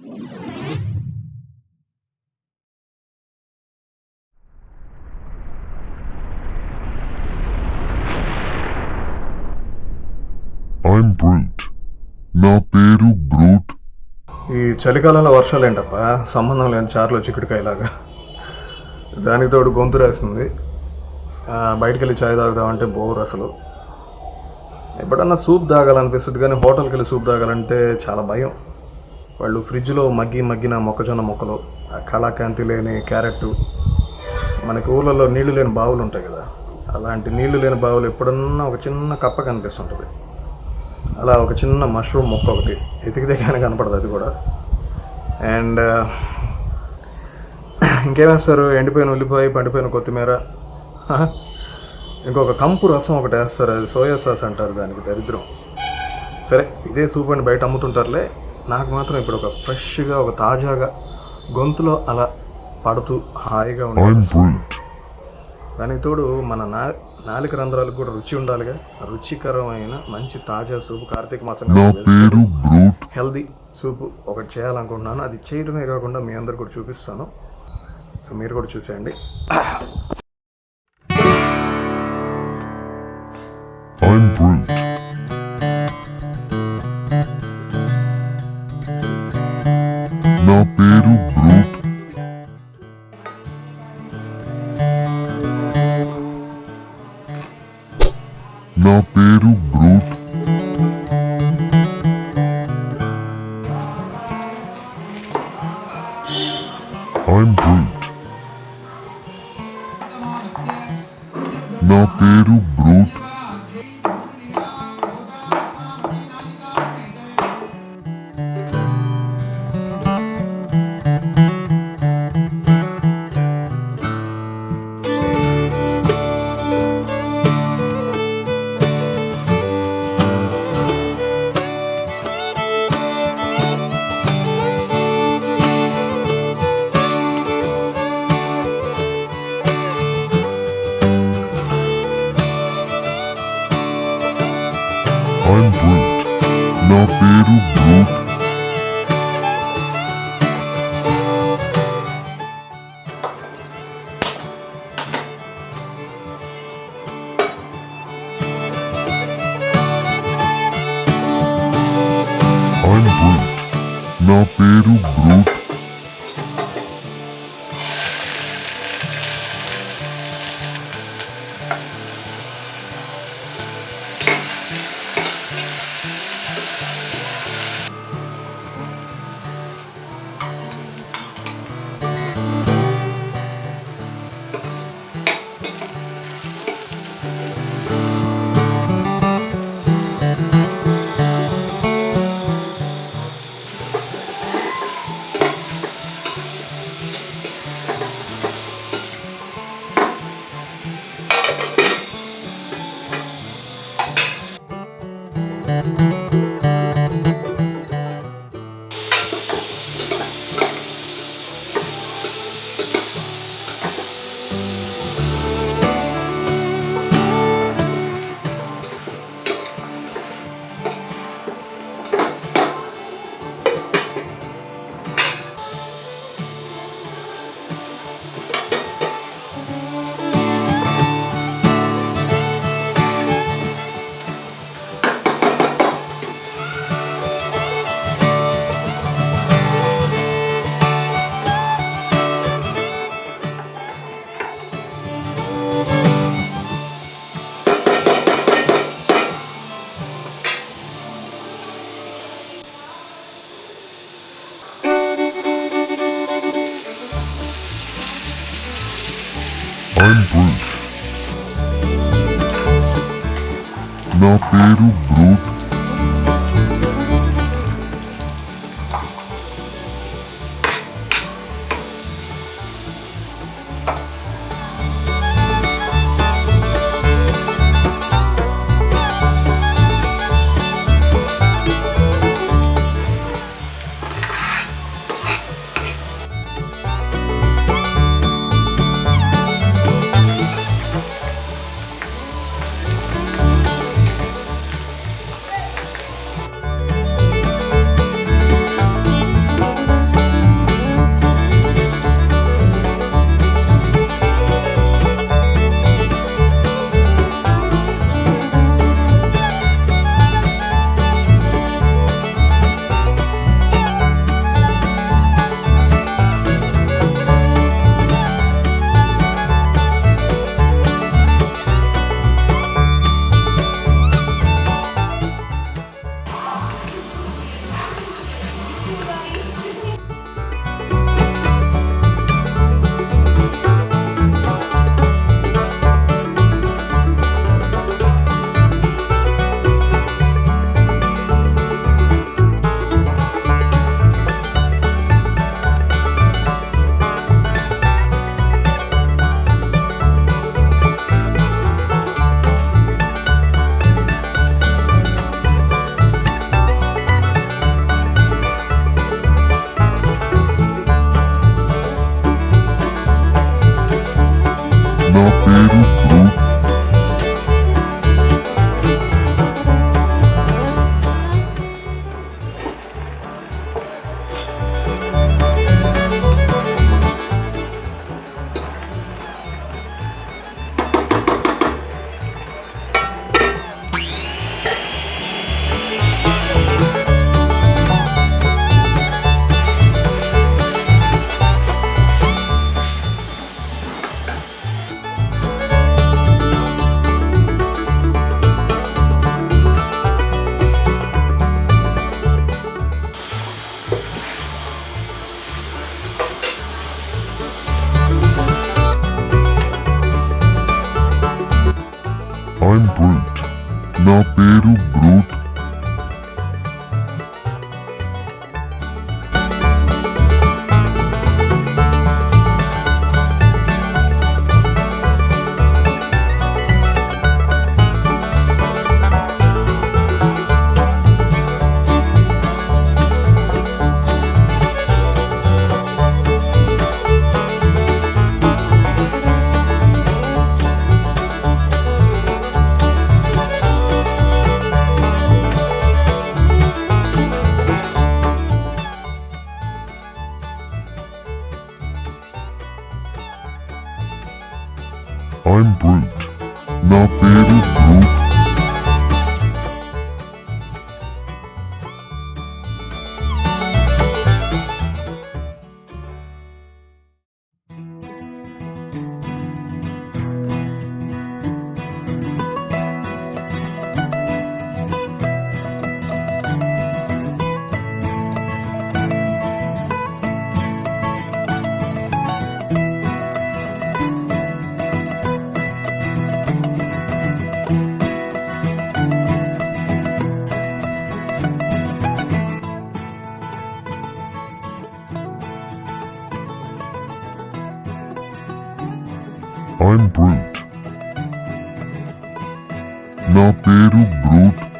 I'm Brute. నా పేరు brute. ఈ చలికాలంలో వర్షాలు ఏంటప్ప, సంబంధం లేని చారులో చిక్కుడుకాయలాగా. దానికి తోడు గొంతు రాసింది. బయటికి వెళ్ళి చాయ్ తాగుదామంటే బోర్ అసలు. ఎప్పుడన్నా సూప్ తాగాలనిపిస్తుంది, కానీ హోటల్కి వెళ్ళి సూప్ తాగాలంటే చాలా భయం. వాళ్ళు ఫ్రిడ్జ్లో మగ్గిన మొక్కజొన్న మొక్కలు, కళాకాంతి లేని క్యారెట్, మనకి ఊళ్ళలో నీళ్లు లేని బావులు ఉంటాయి కదా, అలాంటి నీళ్లు లేని బావులు ఎప్పుడన్నా ఒక చిన్న కప్ప కనిపిస్తుంటుంది. అలా ఒక చిన్న మష్రూమ్ మొక్క ఒకటి ఎతికితే కానీ కనపడదు, అది కూడా. అండ్ ఇంకేమేస్తారు, ఎండిపోయిన ఉల్లిపాయ, పండిపోయిన కొత్తిమీర, ఇంకొక కంపు రసం ఒకటి వేస్తారు, అది సోయా సాస్ అంటారు దానికి, దరిద్రం. సరే, ఇదే సూప్ అని బయట అమ్ముతుంటారులే. నాకు మాత్రం ఇప్పుడు ఒక ఫ్రెష్గా, ఒక తాజాగా గొంతులో అలా పడుతూ హాయిగా ఉంటుంది. దానికి తోడు మన నాలుక రంధ్రాలకు కూడా రుచి ఉండాలిగా. రుచికరమైన మంచి తాజా సూపు, కార్తీక మాసంలో హెల్దీ సూపు ఒకటి చేయాలనుకుంటున్నాను. అది చేయడమే కాకుండా మీ అందరు కూడా చూపిస్తాను, సో మీరు కూడా చూసేయండి. నా పేరు బ్రూట్. నా పేరు బ్రూట్. I'm Brute. నా పేరు బ్రూట్. I'm Brute. నా పేరు బ్రూట్. I'm Brute. నా పేరు బ్రూట్. I'm Brute. నా పేరు బ్రూట్. నా పేరు బ్రూట్. I'm Brute. నా పేరు బ్రూట్. I'm Brute. నా పేరు బ్రూట్. I'm Brute. నా పేరు బ్రూట్.